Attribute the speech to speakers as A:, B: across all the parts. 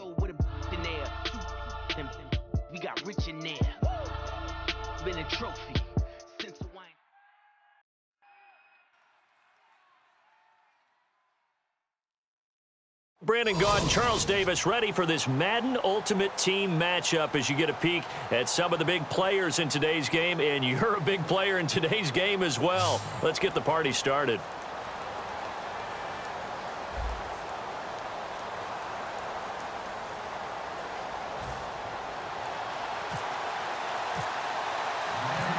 A: Oh, with a in there. We got rich in there. Been a trophy since the wine.
B: Brandon Gaudin, Charles Davis ready for this Madden Ultimate Team matchup as you get a peek at some of the big players in today's game, and you're a big player in today's game as well. Let's get the party started.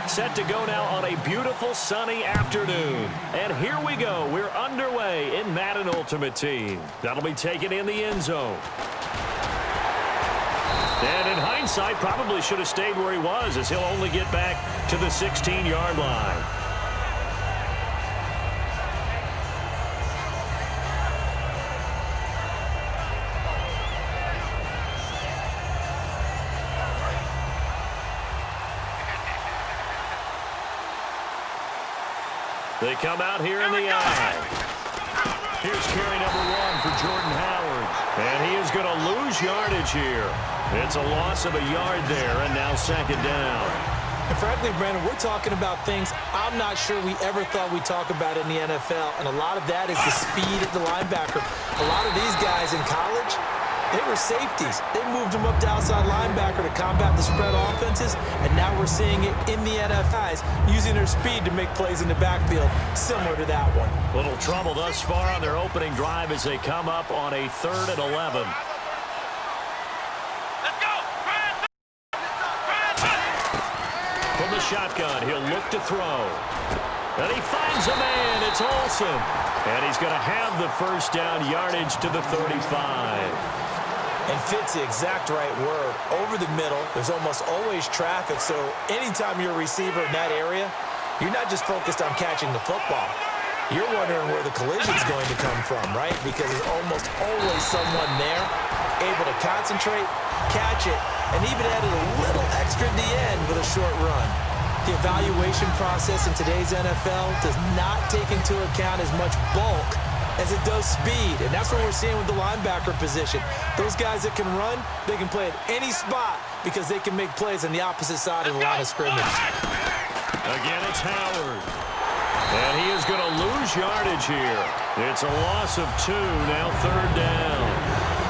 B: Set to go now on a beautiful sunny afternoon. And here we go. We're underway in Madden Ultimate Team. That'll be taken in the end zone. And in hindsight, probably should have stayed where he was, as he'll only get back to the 16-yard line. They come out here in the eye. Here's carry number 1 for Jordan Howard. And he is going to lose yardage here. It's a loss of a yard there, and now second down.
C: And frankly, Brandon, we're talking about things I'm not sure we ever thought we'd talk about in the NFL, and a lot of that is the speed of the linebacker. A lot of these guys in college, they were safeties. They moved them up to outside linebacker to combat the spread offenses, and now we're seeing it in the NFL, using their speed to make plays in the backfield, similar to that one.
B: Little trouble thus far on their opening drive as they come up on a 3rd and 11. From the shotgun, he'll look to throw. And he finds a man. It's Olsen. And he's going to have the first down yardage to the 35.
C: And fits the exact right word. Over the middle, there's almost always traffic, so anytime you're a receiver in that area, you're not just focused on catching the football. You're wondering where the collision's going to come from, right? Because there's almost always someone there able to concentrate, catch it, and even added a little extra at the end with a short run. The evaluation process in today's NFL does not take into account as much bulk as it does speed, and that's what we're seeing with the linebacker position. Those guys that can run, they can play at any spot because they can make plays on the opposite side of the line of scrimmage.
B: Again, it's Howard. And he is going to lose yardage here. It's a loss of 2, now 3rd down.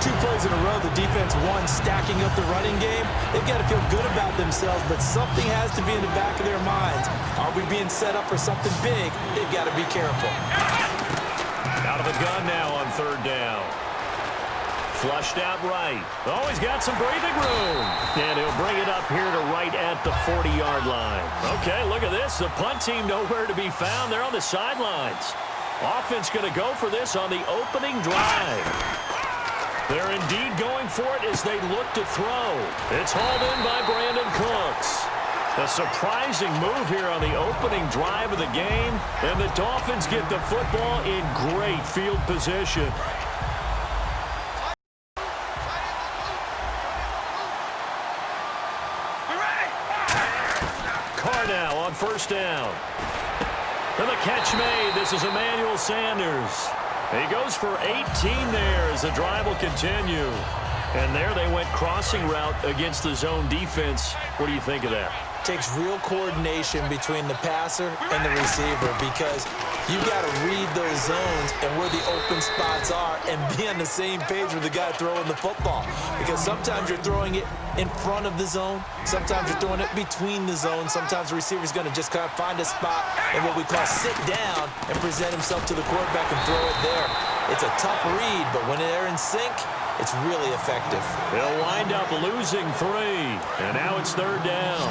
C: 2 plays in a row, the defense won, stacking up the running game. They've got to feel good about themselves, but something has to be in the back of their minds. Are we being set up for something big? They've got to be careful.
B: Out of the gun now on 3rd down. Flushed out right. Oh, he's got some breathing room. And he'll bring it up here to right at the 40-yard line. Okay, look at this. The punt team nowhere to be found. They're on the sidelines. Offense going to go for this on the opening drive. They're indeed going for it as they look to throw. It's hauled in by Brandon Cooks. A surprising move here on the opening drive of the game, and the Dolphins get the football in great field position. Carr now on 1st down. And the catch made. This is Emmanuel Sanders. He goes for 18 there as the drive will continue. And there they went crossing route against the zone defense. What do you think of that?
C: Takes real coordination between the passer and the receiver because you got to read those zones and where the open spots are and be on the same page with the guy throwing the football. Because sometimes you're throwing it in front of the zone. Sometimes you're throwing it between the zones. Sometimes the receiver's going to just kind of find a spot and what we call sit down and present himself to the quarterback and throw it there. It's a tough read, but when they're in sync, it's really effective.
B: They'll wind up losing 3, and now it's 3rd down.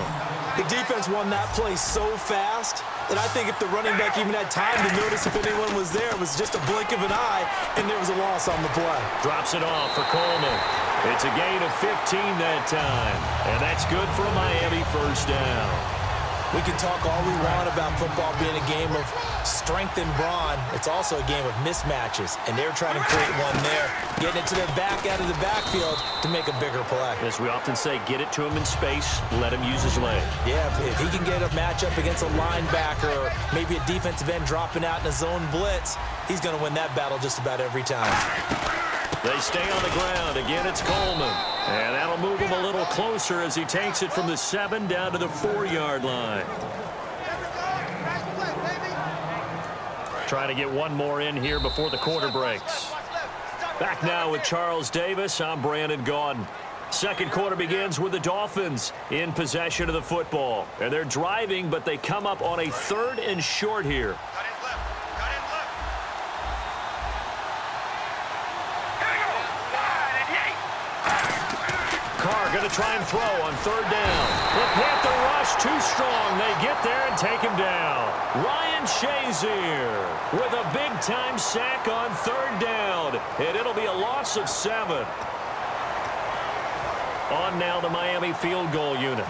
C: The defense won that play so fast that I think if the running back even had time to notice if anyone was there, it was just a blink of an eye, and there was a loss on the play.
B: Drops it off for Coleman. It's a gain of 15 that time, and that's good for a Miami first down.
C: We can talk all we want about football being a game of strength and brawn. It's also a game of mismatches, and they're trying to create one there, getting it to their back out of the backfield to make a bigger play.
B: As we often say, get it to him in space, let him use his leg.
C: Yeah, if he can get a matchup against a linebacker or maybe a defensive end dropping out in a zone blitz, he's going to win that battle just about every time.
B: They stay on the ground. Again, it's Coleman. And that'll move him a little closer as he takes it from the 7 down to the 4-yard line. Trying to get one more in here before the quarter breaks. Back now with Charles Davis. I'm Brandon Gaudin. Second quarter begins with the Dolphins in possession of the football. And they're driving, but they come up on a 3rd and short here. Carr going to try and throw on 3rd down. The Panther rush too strong. They get there and take him down. Ryan Shazier with a big-time sack on 3rd down. And it'll be a loss of 7. On now the Miami field goal unit.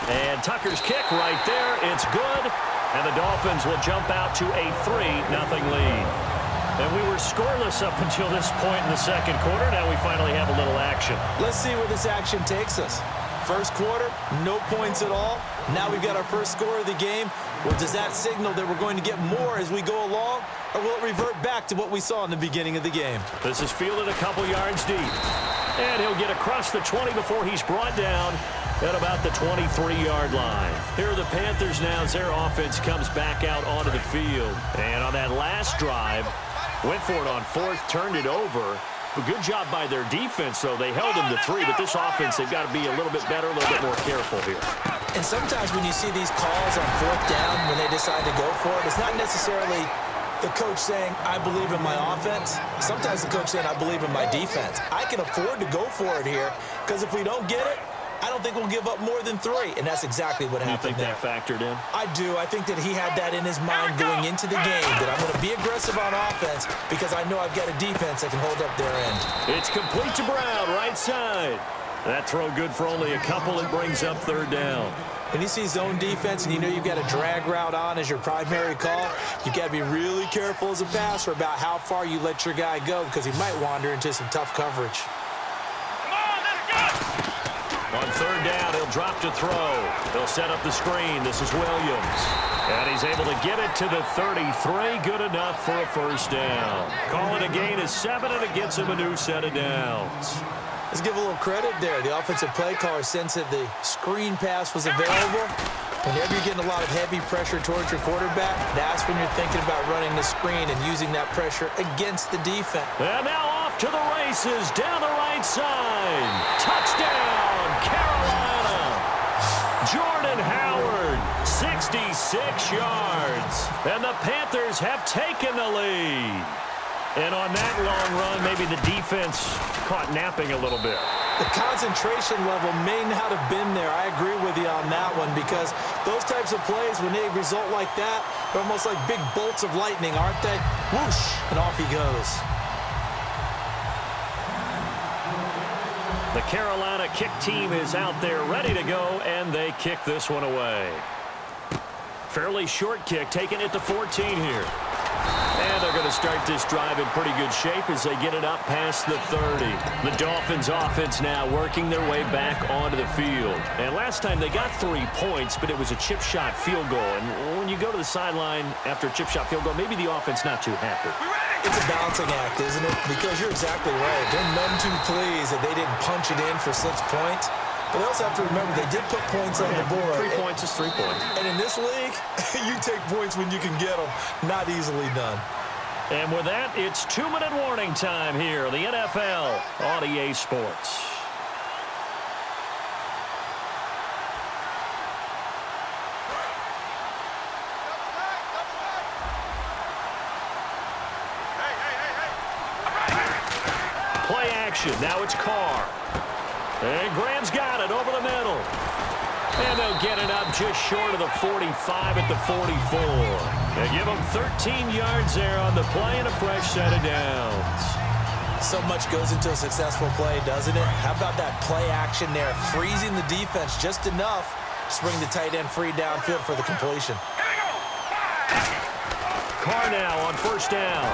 B: And Tucker's kick right there. It's good. And the Dolphins will jump out to a 3-0 lead. And we were scoreless up until this point in the second quarter. Now we finally have a little action.
C: Let's see where this action takes us. First quarter, no points at all. Now we've got our first score of the game. Well, does that signal that we're going to get more as we go along? Or will it revert back to what we saw in the beginning of the game?
B: This is fielded a couple yards deep. And he'll get across the 20 before he's brought down at about the 23-yard line. Here are the Panthers now as their offense comes back out onto the field. And on that last drive, went for it on 4th, turned it over. A good job by their defense, though. They held them to 3, but this offense, they've got to be a little bit better, a little bit more careful here.
C: And sometimes when you see these calls on 4th down, when they decide to go for it, it's not necessarily the coach saying, I believe in my offense. Sometimes the coach saying, I believe in my defense. I can afford to go for it here, because if we don't get it, I don't think we'll give up more than 3, and that's exactly what happened there.
B: You think that factored in?
C: I do. I think that he had that in his mind going into the game, that I'm going to be aggressive on offense because I know I've got a defense that can hold up their end.
B: It's complete to Brown, right side. That throw good for only a couple. It brings up 3rd down.
C: When you see zone defense and you know you've got a drag route on as your primary call, you've got to be really careful as a passer about how far you let your guy go because he might wander into some tough coverage.
B: On 3rd down, he'll drop to throw. They'll set up the screen. This is Williams. And he's able to get it to the 33. Good enough for a first down. Call it a gain of 7, and it gets him a new set of downs.
C: Let's give a little credit there. The offensive play caller sensed that the screen pass was available. Whenever you're getting a lot of heavy pressure towards your quarterback, that's when you're thinking about running the screen and using that pressure against the defense.
B: And now off to the races down the right side. Touchdown, Carolina. Jordan Howard, 66 yards. And the Panthers have taken the lead. And on that long run, maybe the defense caught napping a little bit.
C: The concentration level may not have been there. I agree with you on that one because those types of plays, when they result like that, they're almost like big bolts of lightning, aren't they? Whoosh, and off he goes.
B: The Carolina kick team is out there ready to go, and they kick this one away. Fairly short kick, taking it to 14 here. And they're going to start this drive in pretty good shape as they get it up past the 30. The Dolphins offense now working their way back onto the field. And last time they got 3 points, but it was a chip shot field goal. And when you go to the sideline after a chip shot field goal, maybe the offense not too happy.
C: It's a balancing act, isn't it? Because you're exactly right. They're none too pleased that they didn't punch it in for 6 points. But they also have to remember they did put points on the board.
B: 3 points is 3 points.
C: And in this league, you take points when you can get them. Not easily done.
B: And with that, it's 2-minute warning time here on the NFL on EA Sports. Play action. Now it's Carr. And Graham's got it over the middle. And they'll get it up just short of the 45 at the 44. They give them 13 yards there on the play and a fresh set of downs.
C: So much goes into a successful play, doesn't it? How about that play action there, freezing the defense just enough to bring the tight end free downfield for the completion.
B: Carr now on first down.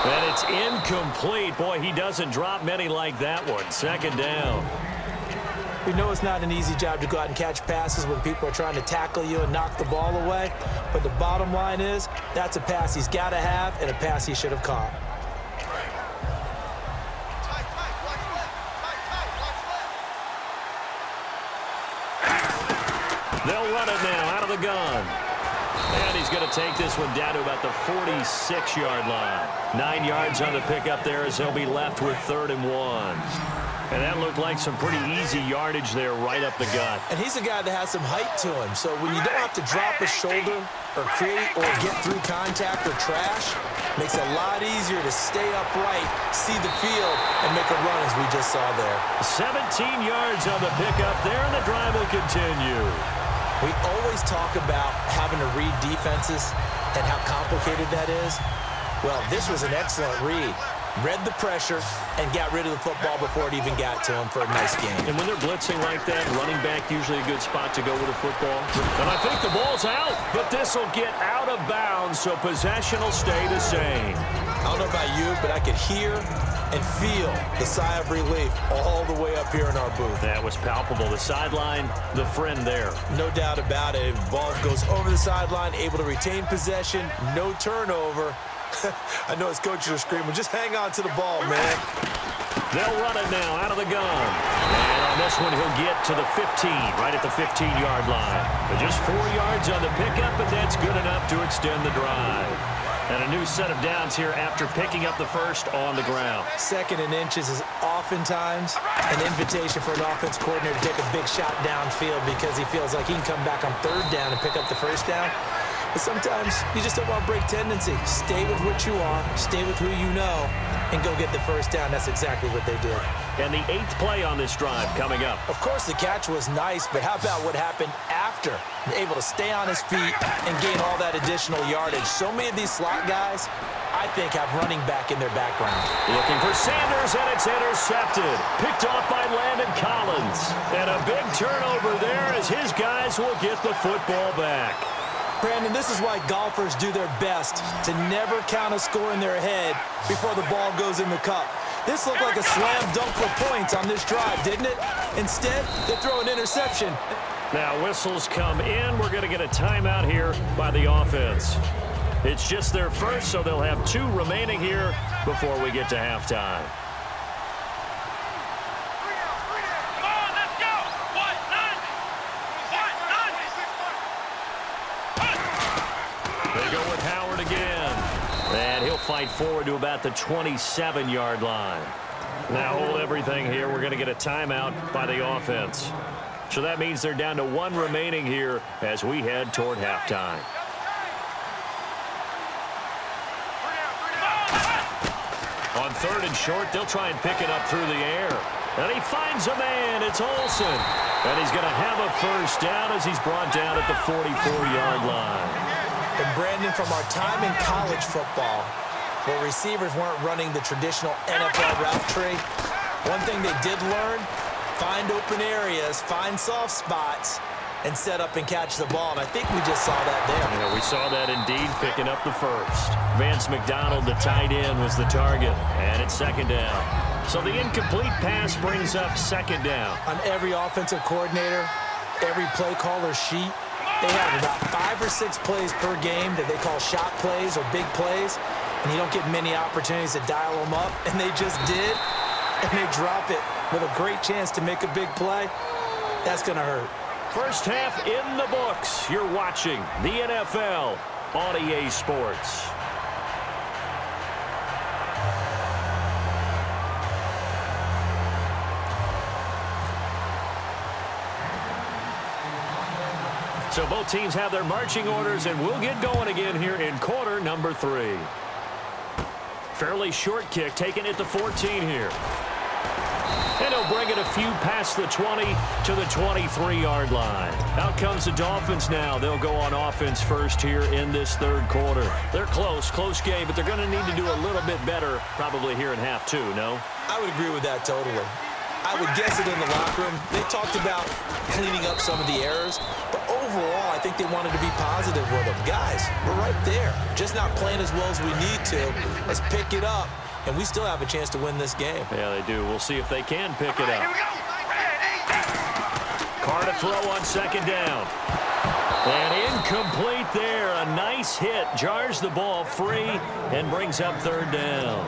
B: And it's incomplete. Boy, he doesn't drop many like that one. Second down.
C: We know it's not an easy job to go out and catch passes when people are trying to tackle you and knock the ball away. But the bottom line is, that's a pass he's got to have and a pass he should have caught.
B: They'll run it now out of the gun. And he's going to take this one down to about the 46-yard line. 9 yards on the pickup there as they'll be left with 3rd and 1. And that looked like some pretty easy yardage there right up the gut.
C: And he's a guy that has some height to him. So when you don't have to drop a shoulder or create or get through contact or trash, makes it a lot easier to stay upright, see the field, and make a run as we just saw there.
B: 17 yards on the pickup there, and the drive will continue.
C: We always talk about having to read defenses and how complicated that is. Well, this was an excellent read. Read the pressure and got rid of the football before it even got to him for a nice game.
B: And when they're blitzing like that, running back usually a good spot to go with a football. And I think the ball's out, but this will get out of bounds, so possession will stay the same.
C: I don't know about you, but I could hear and feel the sigh of relief all the way up here in our booth.
B: That was palpable. The sideline, the friend there.
C: No doubt about it. Ball goes over the sideline, able to retain possession, no turnover. I know his coaches are screaming, just hang on to the ball, man.
B: They'll run it now out of the gun. And on this one, he'll get to the 15, right at the 15-yard line. But just 4 yards on the pickup, but that's good enough to extend the drive. And a new set of downs here after picking up the first on the ground.
C: 2nd and inches is oftentimes an invitation for an offense coordinator to take a big shot downfield because he feels like he can come back on 3rd down and pick up the first down. But sometimes you just don't want to break tendency. Stay with what you are, stay with who you know, and go get the first down. That's exactly what they did.
B: And the 8th play on this drive coming up.
C: Of course, the catch was nice, but how about what happened after? Able to stay on his feet and gain all that additional yardage. So many of these slot guys, I think, have running back in their background.
B: Looking for Sanders, and it's intercepted. Picked off by Landon Collins. And a big turnover there as his guys will get the football back.
C: Brandon, this is why golfers do their best to never count a score in their head before the ball goes in the cup. This looked like a slam dunk for points on this drive, didn't it? Instead, they throw an interception.
B: Now whistles come in. We're going to get a timeout here by the offense. It's just their first, so they'll have 2 remaining here before we get to halftime. And he'll fight forward to about the 27-yard line. Now hold everything here. We're going to get a timeout by the offense. So that means they're down to 1 remaining here as we head toward halftime. On 3rd and short, they'll try and pick it up through the air. And he finds a man. It's Olsen. And he's going to have a first down as he's brought down at the 44-yard line.
C: And Brandon, from our time in college football, where receivers weren't running the traditional NFL route tree, one thing they did learn, find open areas, find soft spots, and set up and catch the ball. And I think we just saw that there.
B: Yeah, we saw that indeed, picking up the first. Vance McDonald, the tight end, was the target. And it's 2nd down. So the incomplete pass brings up 2nd down.
C: On every offensive coordinator, every play caller sheet, they have about 5 or 6 plays per game that they call shot plays or big plays, and you don't get many opportunities to dial them up, and they just did, and they drop it with a great chance to make a big play. That's going to hurt.
B: First half in the books. You're watching the NFL on EA Sports. So both teams have their marching orders, and we'll get going again here in quarter number 3. Fairly short kick, taken at the 14 here. And he'll bring it a few past the 20 to the 23-yard line. Out comes the Dolphins now. They'll go on offense first here in this third quarter. They're close game, but they're going to need to do a little bit better probably here in half two, no?
C: I would agree with that totally. I would guess it in the locker room. They talked about cleaning up some of the errors, but overall, I think they wanted to be positive with them. Guys, we're right there. Just not playing as well as we need to. Let's pick it up, and we still have a chance to win this game.
B: Yeah, they do. We'll see if they can pick it up. Carr to throw on second down. And incomplete there. A nice hit. Jars the ball free and brings up third down.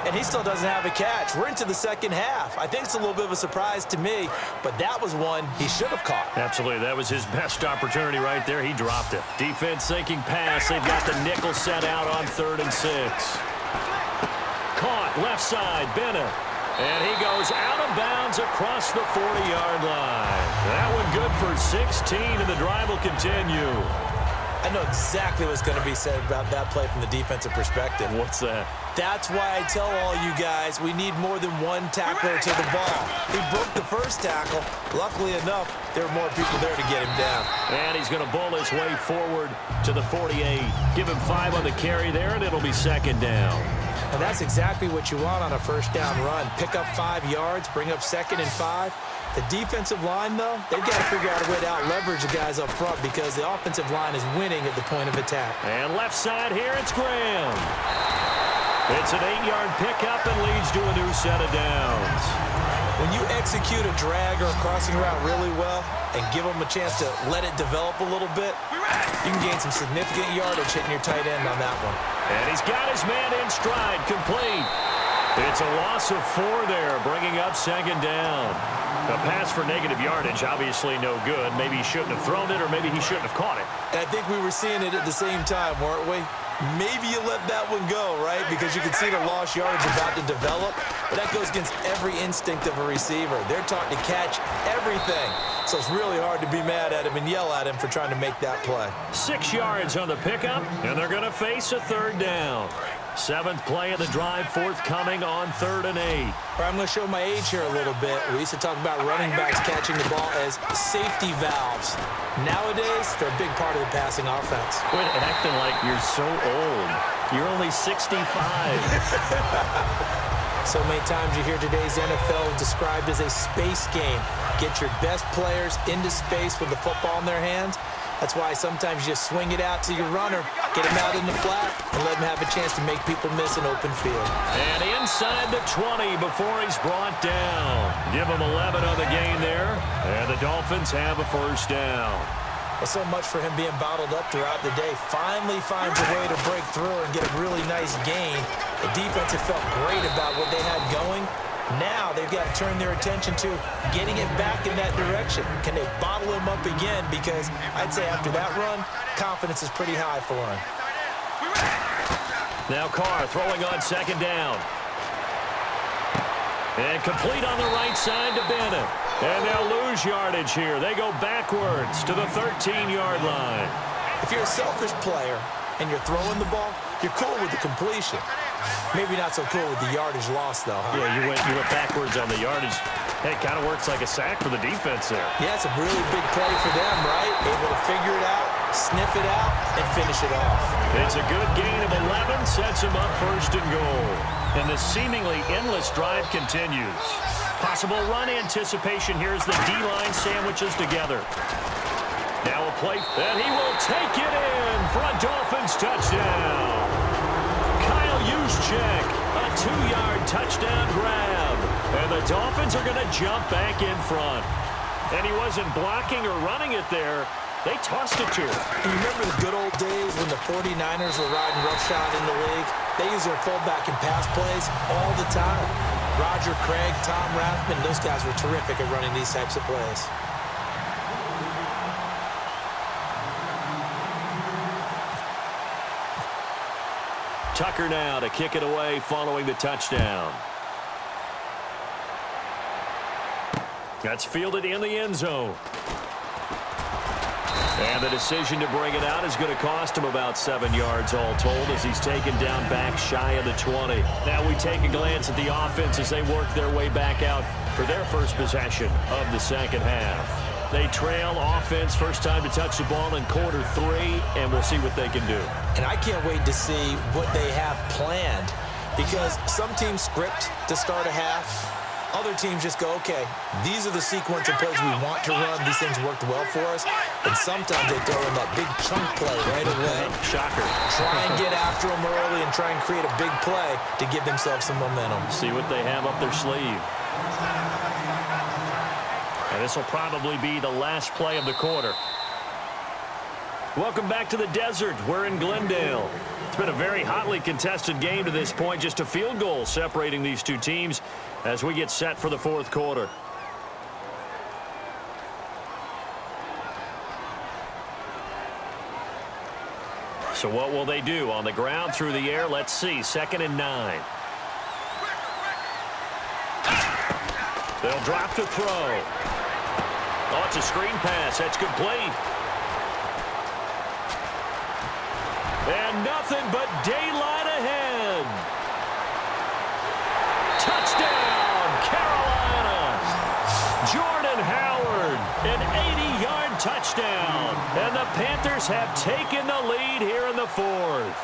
C: And he still doesn't have a catch. We're into the second half. I think it's a little bit of a surprise to me, but that was one he should have caught.
B: Absolutely. That was his best opportunity right there. He dropped it. Defense sinking pass. They've got the nickel set out on 3rd and 6. Caught left side. Bennett. And he goes out of bounds across the 40-yard line. That one good for 16, and the drive will continue.
C: I know exactly what's going to be said about that play from the defensive perspective.
B: What's that?
C: That's why I tell all you guys we need more than one tackler to the ball. He broke the first tackle. Luckily enough, there were more people there to get him down.
B: And he's going to bull his way forward to the 48. Give him 5 on the carry there, and it'll be second down.
C: And that's exactly what you want on a first down run. Pick up 5 yards, bring up 2nd and 5. The defensive line, though, they've got to figure out a way to out-leverage the guys up front because the offensive line is winning at the point of attack.
B: And left side here, it's Graham. It's an 8-yard pickup and leads to a new set of downs.
C: When you execute a drag or a crossing route really well and give them a chance to let it develop a little bit, you can gain some significant yardage hitting your tight end on that one.
B: And he's got his man in stride, complete. It's a loss of 4 there, bringing up second down. A pass for negative yardage, obviously no good. Maybe he shouldn't have thrown it, or maybe he shouldn't have caught it.
C: And I think we were seeing it at the same time, weren't we? Maybe you let that one go, right? Because you can see the lost yardage about to develop. But that goes against every instinct of a receiver. They're taught to catch everything. So it's really hard to be mad at him and yell at him for trying to make that play.
B: 6 yards on the pickup, and they're going to face a third down. 7th play of the drive, forthcoming on 3rd and 8.
C: I'm going to show my age here a little bit. We used to talk about running backs catching the ball as safety valves. Nowadays, they're a big part of the passing offense.
B: Quit acting like you're so old. You're only 65.
C: So many times you hear today's NFL described as a space game. Get your best players into space with the football in their hands. That's why sometimes you just swing it out to your runner, get him out in the flat, and let him have a chance to make people miss an open field.
B: And inside the 20 before he's brought down. Give him 11 on the gain there, and the Dolphins have a first down.
C: Well, so much for him being bottled up throughout the day. Finally finds a way to break through and get a really nice gain. The defense had felt great about what they had going. Now they've got to turn their attention to getting it back in that direction. Can they bottle him up again? Because I'd say after that run, confidence is pretty high for him.
B: Now Carr throwing on second down. And complete on the right side to Bennett. And they'll lose yardage here. They go backwards to the 13-yard line.
C: If you're a selfish player and you're throwing the ball, you're cool with the completion. Maybe not so cool with the yardage loss, though, huh?
B: Yeah, you went backwards on the yardage. Hey, it kind of works like a sack for the defense there.
C: Yeah, it's a really big play for them, right? Able to figure it out, sniff it out, and finish it off.
B: It's a good gain of 11, sets him up 1st and goal. And the seemingly endless drive continues. Possible run anticipation here as the D-line sandwiches together. Now a play, and he will take it in for a Dolphins touchdown. Kyle Juszczyk, a 2-yard touchdown grab. And the Dolphins are going to jump back in front. And he wasn't blocking or running it there. They tossed it to him.
C: You remember the good old days when the 49ers were riding roughshod in the league? They used their fullback and pass plays all the time. Roger Craig, Tom Rathman, those guys were terrific at running these types of plays.
B: Tucker now to kick it away following the touchdown. That's fielded in the end zone. And the decision to bring it out is going to cost him about 7 yards all told as he's taken down back shy of the 20. Now we take a glance at the offense as they work their way back out for their first possession of the second half. They trail offense, first time to touch the ball in quarter 3, and we'll see what they can do.
C: And I can't wait to see what they have planned, because some teams script to start a half. Other teams just go, okay, these are the sequence of plays we want to run. These things worked well for us. And sometimes they throw in that big chunk play right away.
B: Shocker.
C: Try and get after them early and try and create a big play to give themselves some momentum.
B: See what they have up their sleeve. And this will probably be the last play of the quarter. Welcome back to the desert. We're in Glendale. It's been a very hotly contested game to this point. Just a field goal separating these two teams as we get set for the fourth quarter. So what will they do? On the ground, through the air, let's see. 2nd and 9. They'll drop to throw. Oh, it's a screen pass. That's complete. And nothing but daylight ahead. Touchdown, Carolina. Jordan Howard, an 80-yard touchdown. And the Panthers have taken the lead here in the fourth.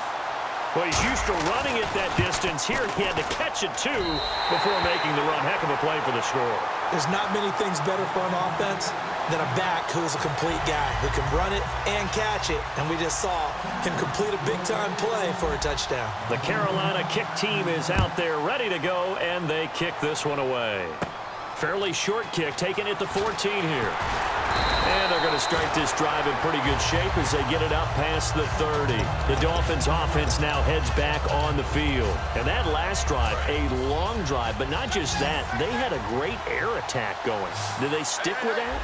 B: Well, he's used to running it that distance. Here he had to catch it, too, before making the run. Heck of a play for the score.
C: There's not many things better for an offense than a back who's a complete guy who can run it and catch it. And we just saw him complete a big-time play for a touchdown.
B: The Carolina kick team is out there ready to go, and they kick this one away. Fairly short kick, taken at the 14 here. And they're going to start this drive in pretty good shape as they get it up past the 30. The Dolphins offense now heads back on the field. And that last drive, a long drive, but not just that. They had a great air attack going. Did they stick with that?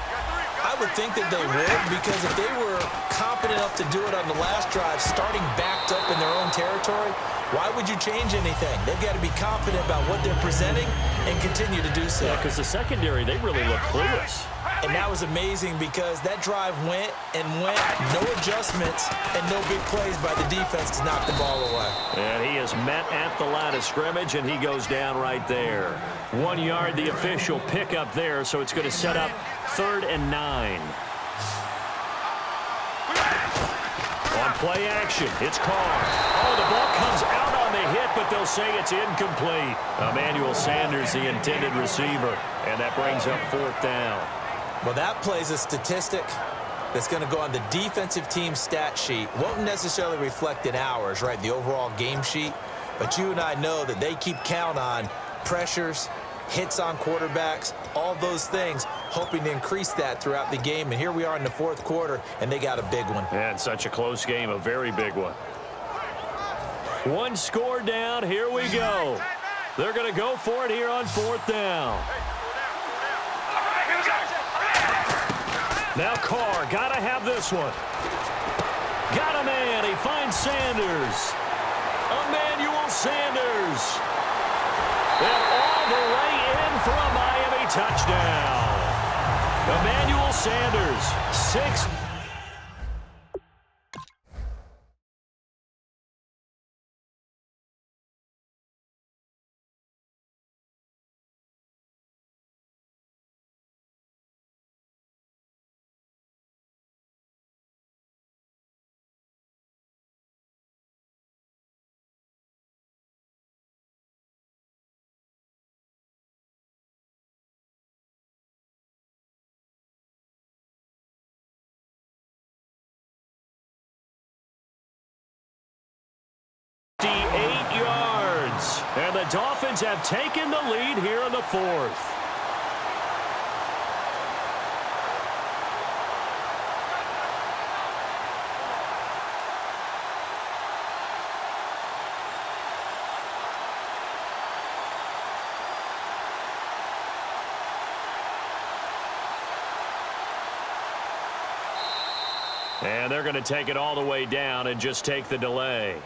C: I would think that they would, because if they were competent enough to do it on the last drive, starting backed up in their own territory, why would you change anything? They've got to be confident about what they're presenting and continue to do so.
B: Yeah, because the secondary, they really look clueless.
C: And that was amazing because that drive went and went, no adjustments and no big plays by the defense to knock the ball away.
B: And he is met at the line of scrimmage, and he goes down right there. 1 yard, the official pickup there, so it's going to set up 3rd and 9. On play action, it's Carr. Oh, the ball comes out on the hit, but they'll say it's incomplete. Emmanuel Sanders, the intended receiver, and that brings up 4th down.
C: Well, that plays a statistic that's going to go on the defensive team stat sheet. Won't necessarily reflect in ours, right, the overall game sheet. But you and I know that they keep count on pressures, hits on quarterbacks, all those things, hoping to increase that throughout the game. And here we are in the fourth quarter, and they got a big one.
B: And such a close game, a very big one. 1 score down, here we go. They're going to go for it here on 4th down. Now Carr, got to have this one. Got a man, he finds Sanders. Emmanuel Sanders. And all the way in for a Miami touchdown. Emmanuel Sanders, 6. And the Dolphins have taken the lead here in the fourth. And they're going to take it all the way down and just take the delay.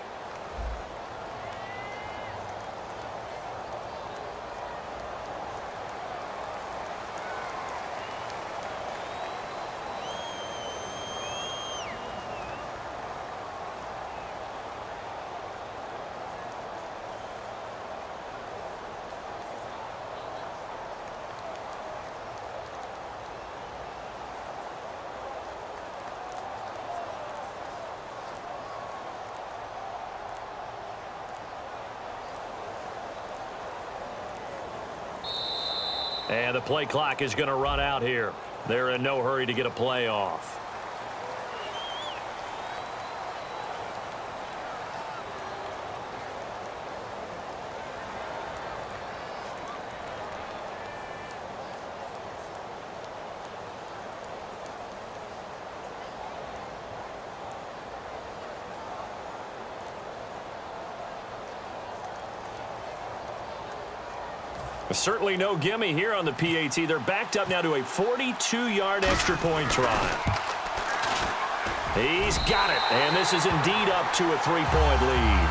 B: And the play clock is going to run out here. They're in no hurry to get a play off. Certainly no gimme here on the PAT. They're backed up now to a 42-yard extra point try. He's got it, and this is indeed up to a 3-point lead.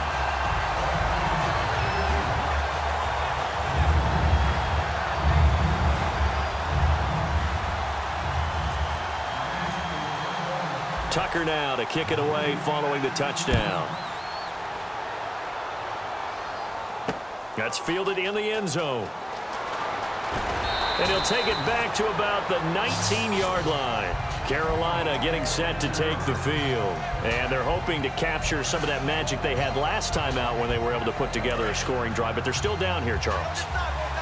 B: Tucker now to kick it away following the touchdown. That's fielded in the end zone. And he'll take it back to about the 19-yard line. Carolina getting set to take the field. And they're hoping to capture some of that magic they had last time out when they were able to put together a scoring drive. But they're still down here, Charles.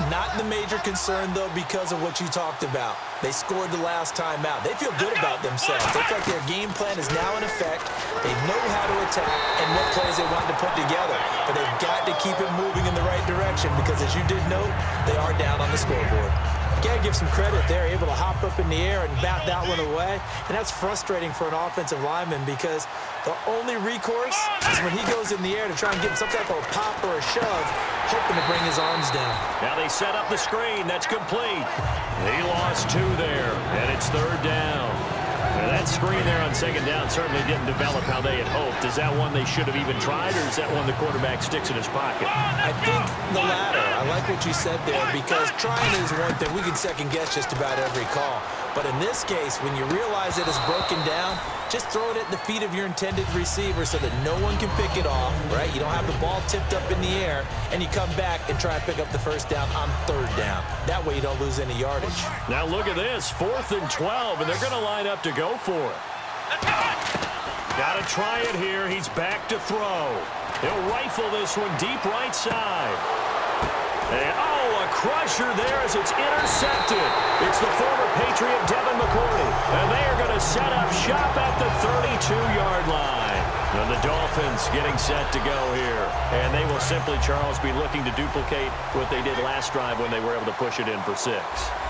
C: Not the major concern, though, because of what you talked about. They scored the last time out. They feel good about themselves. They feel like their game plan is now in effect. They know how to attack and what plays they want to put together. But they've got to keep it moving in the right direction because, as you did note, they are down on the scoreboard. You got to give some credit. They're able to hop up in the air and bat that one away. And that's frustrating for an offensive lineman because the only recourse is when he goes in the air to try and get some type of a pop or a shove, hoping to bring his arms down.
B: Now they set up the screen. That's complete. He lost 2 there, and it's 3rd down. Now that screen there on 2nd down certainly didn't develop how they had hoped. Is that one they should have even tried, or is that one the quarterback sticks in his pocket?
C: I think the latter. I like what you said there because trying is one thing. We can second-guess just about every call. But in this case, when you realize it is broken down, just throw it at the feet of your intended receiver so that no one can pick it off, right? You don't have the ball tipped up in the air, and you come back and try and pick up the 1st down on 3rd down. That way you don't lose any yardage.
B: Now look at this, 4th and 12, and they're going to line up to go for it. Got to try it here. He's back to throw. He'll rifle this one deep right side. And, a crusher there as it's intercepted. It's the former Patriot Devin McCourty. And they are going to set up shop at the 32-yard line. And the Dolphins getting set to go here. And they will simply, Charles, be looking to duplicate what they did last drive when they were able to push it in for 6.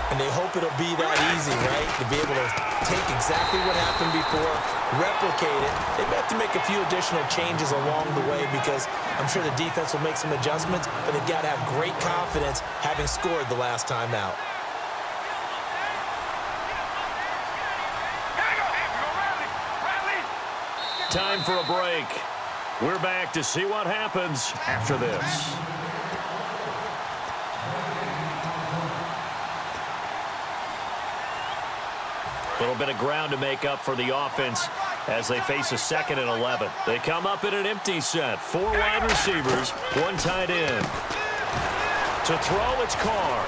C: And they hope it'll be that easy, right? To be able to take exactly what happened before, replicate it. They may have to make a few additional changes along the way because I'm sure the defense will make some adjustments, but they've got to have great confidence having scored the last time out.
B: Time for a break. We're back to see what happens after this. A little bit of ground to make up for the offense as they face a 2nd and 11. They come up in an empty set. 4 wide receivers, 1 tight end. To throw, it's Carr.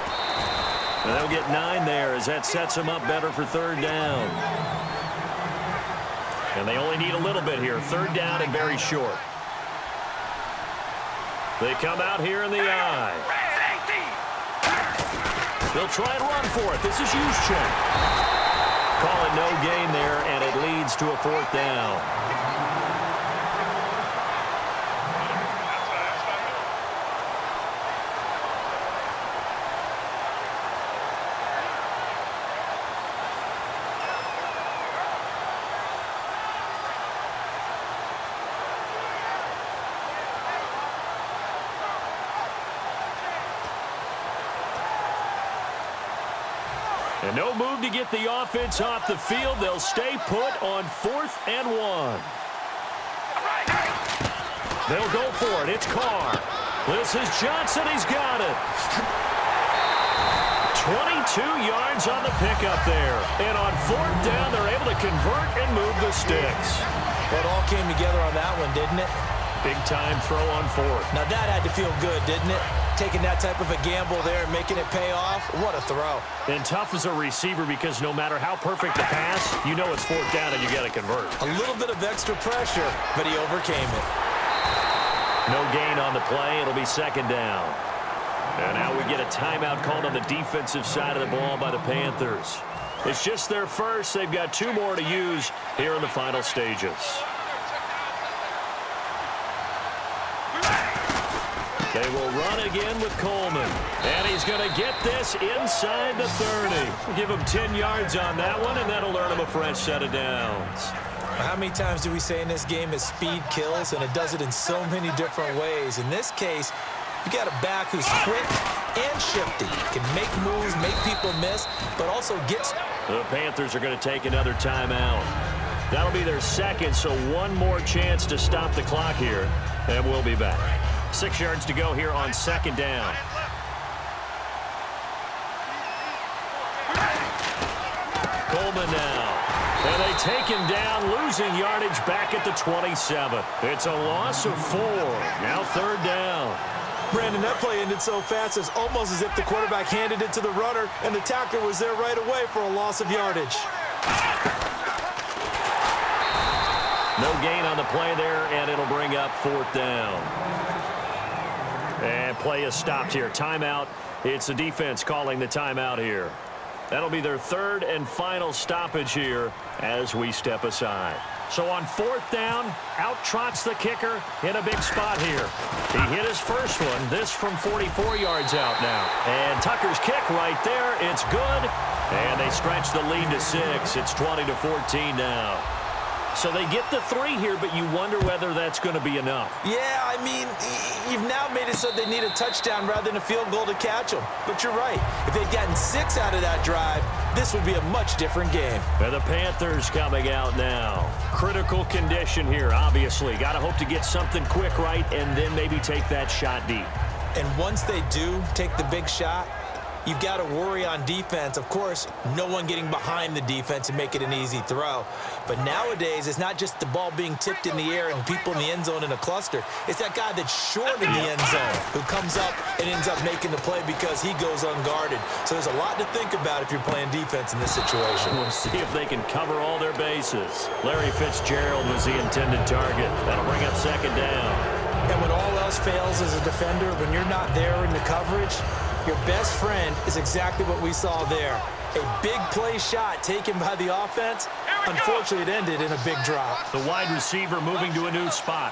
B: And they'll get 9 there as that sets them up better for 3rd down. And they only need a little bit here. 3rd down and very short. They come out here in the I. They'll try and run for it. This is Juszczyk. Calling no gain there, and it leads to a 4th down. And no move to get the offense off the field. They'll stay put on 4th and 1. They'll go for it. It's Carr. This is Johnson. He's got it. 22 yards on the pickup there. And on 4th down, they're able to convert and move the sticks.
C: Well, it all came together on that one, didn't it?
B: Big-time throw on 4th.
C: Now, that had to feel good, didn't it? Taking that type of a gamble there and making it pay off. What a throw.
B: And tough as a receiver because no matter how perfect the pass, you know it's 4th down and you got to convert.
C: A little bit of extra pressure, but he overcame it.
B: No gain on the play. It'll be 2nd down. And now we get a timeout called on the defensive side of the ball by the Panthers. It's just their first. They've got 2 more to use here in the final stages. They will run again with Coleman. And he's going to get this inside the 30. Give him 10 yards on that one, and that'll earn him a fresh set of downs.
C: How many times do we say in this game that speed kills, and it does it in so many different ways? In this case, you got a back who's quick and shifty. Can make moves, make people miss, but also gets...
B: The Panthers are going to take another timeout. That'll be their second, so one more chance to stop the clock here, and we'll be back. 6 yards to go here on second down. Coleman now. And they take him down, losing yardage back at the 27. It's a loss of 4. Now third down.
C: Brandon, that play ended so fast, it's almost as if the quarterback handed it to the runner, and the tackler was there right away for a loss of yardage.
B: No gain on the play there, and it'll bring up 4th down. And play is stopped here. Timeout. It's the defense calling the timeout here. That'll be their 3rd and final stoppage here as we step aside. So on 4th down, out trots the kicker in a big spot here. He hit his first one. This from 44 yards out now. And Tucker's kick right there. It's good. And they stretch the lead to 6. It's 20-14 now. So they get the 3 here, but you wonder whether that's going to be enough.
C: Yeah, I mean, you've now made it so they need a touchdown rather than a field goal to catch them. But you're right. If they'd gotten 6 out of that drive, this would be a much different game.
B: And the Panthers coming out now. Critical condition here, obviously. Got to hope to get something quick right and then maybe take that shot deep.
C: And once they do take the big shot, you've got to worry on defense. Of course, no one getting behind the defense and make it an easy throw. But nowadays, it's not just the ball being tipped in the air and people in the end zone in a cluster. It's that guy that's short in the end zone who comes up and ends up making the play because he goes unguarded. So there's a lot to think about if you're playing defense in this situation.
B: We'll see if they can cover all their bases. Larry Fitzgerald was the intended target. That'll bring up 2nd down.
C: And when all else fails as a defender, when you're not there in the coverage, your best friend is exactly what we saw there. A big play shot taken by the offense. Unfortunately, it ended in a big drop.
B: The wide receiver moving to a new spot.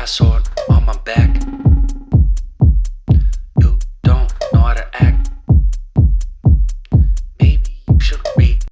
D: sword on my back. You don't know how to act. Maybe you should read.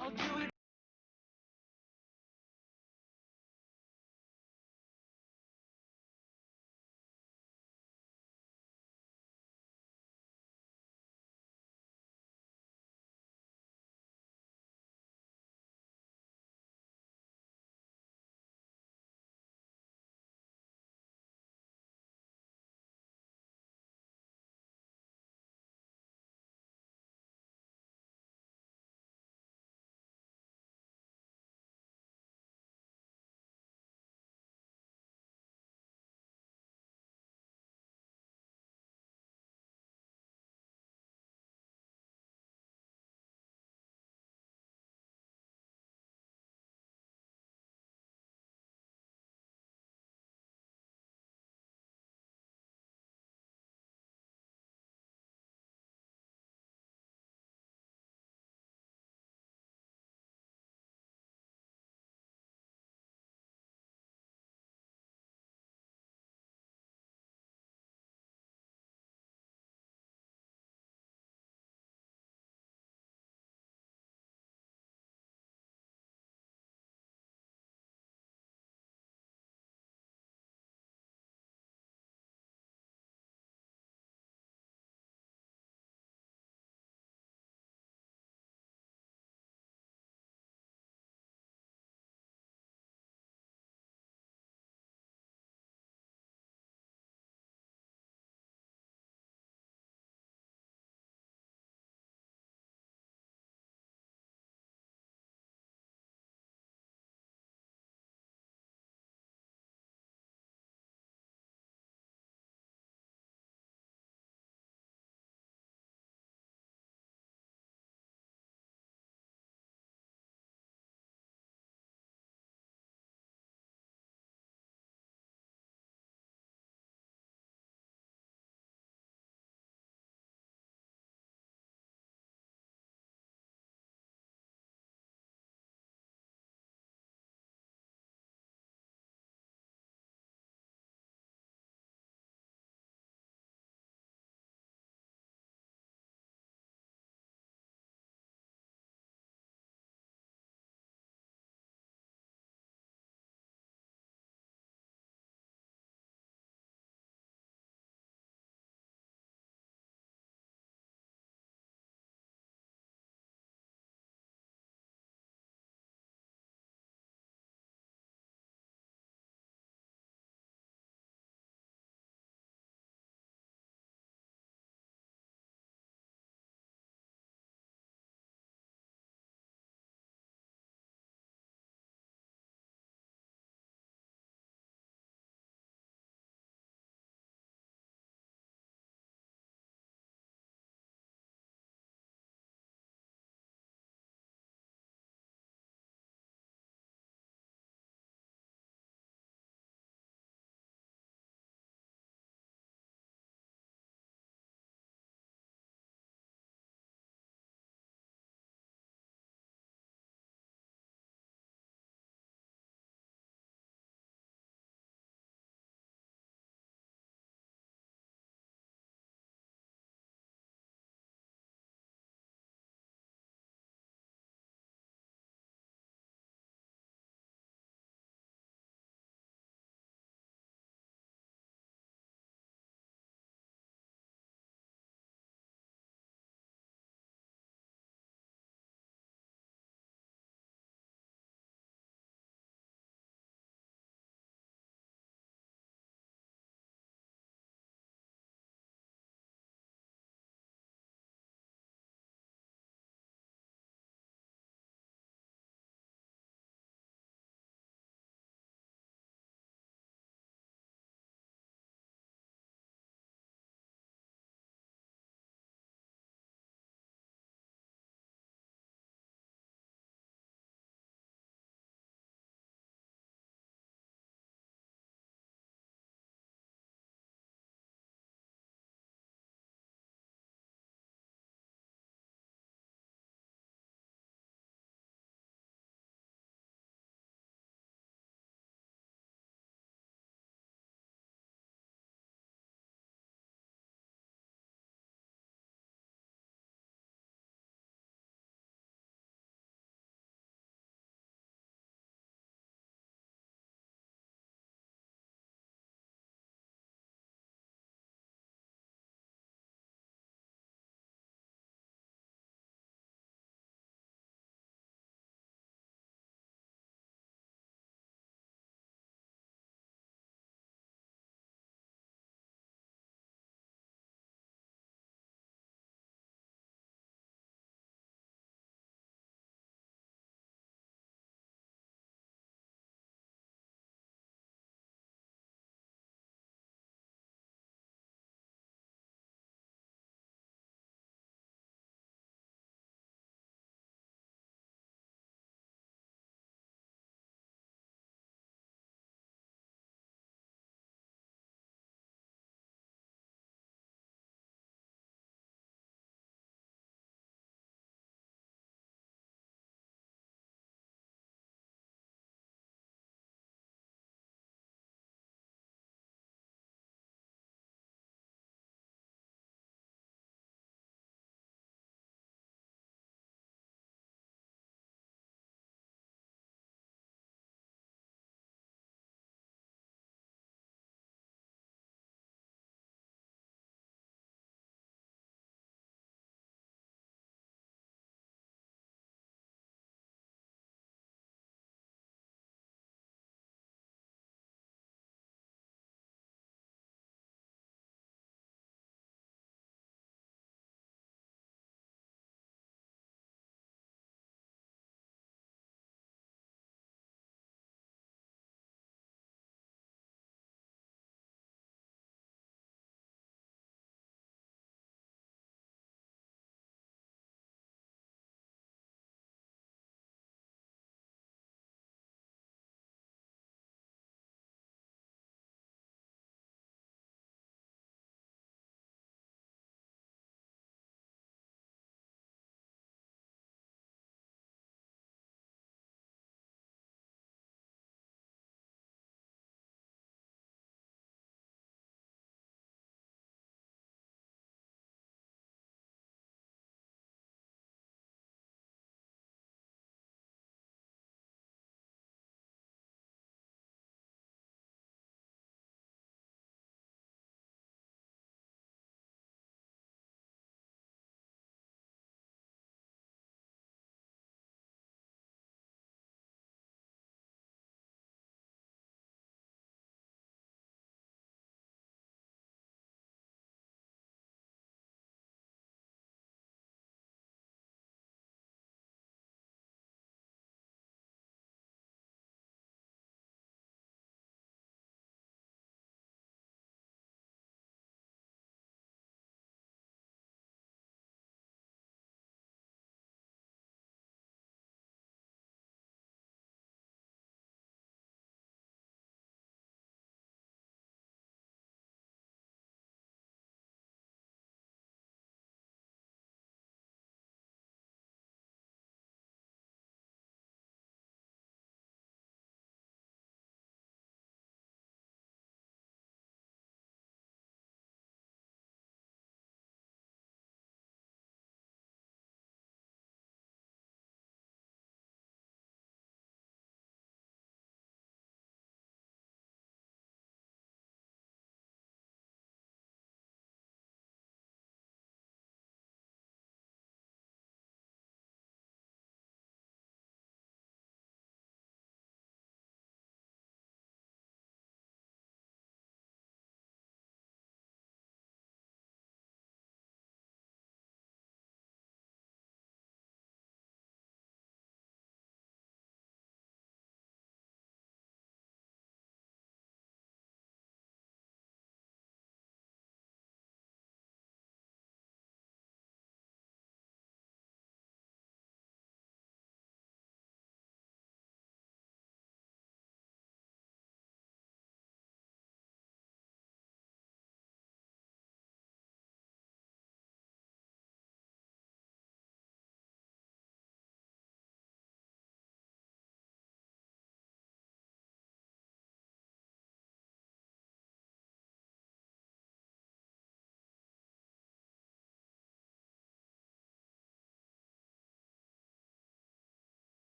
A: I'll do it.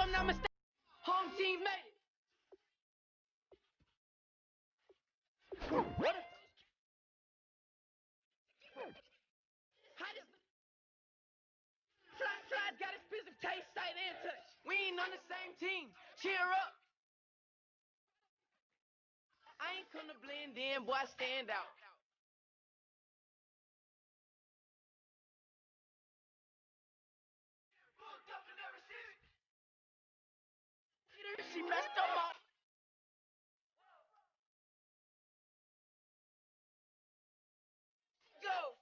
A: I'm not mistaken. Home team made it. What? How does Fly's got expensive taste, sight, and touch. We ain't on the same team. Cheer up. I ain't come to blend in, boy, I stand out. She messed up my go.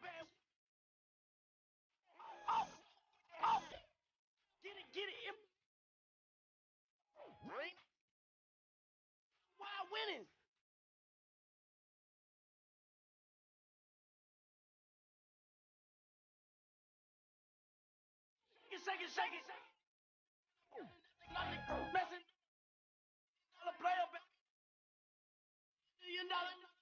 A: Bam. Oh, oh. Get it. Right? Wild winning. Shake it. Nothing messing. Player, $1 million.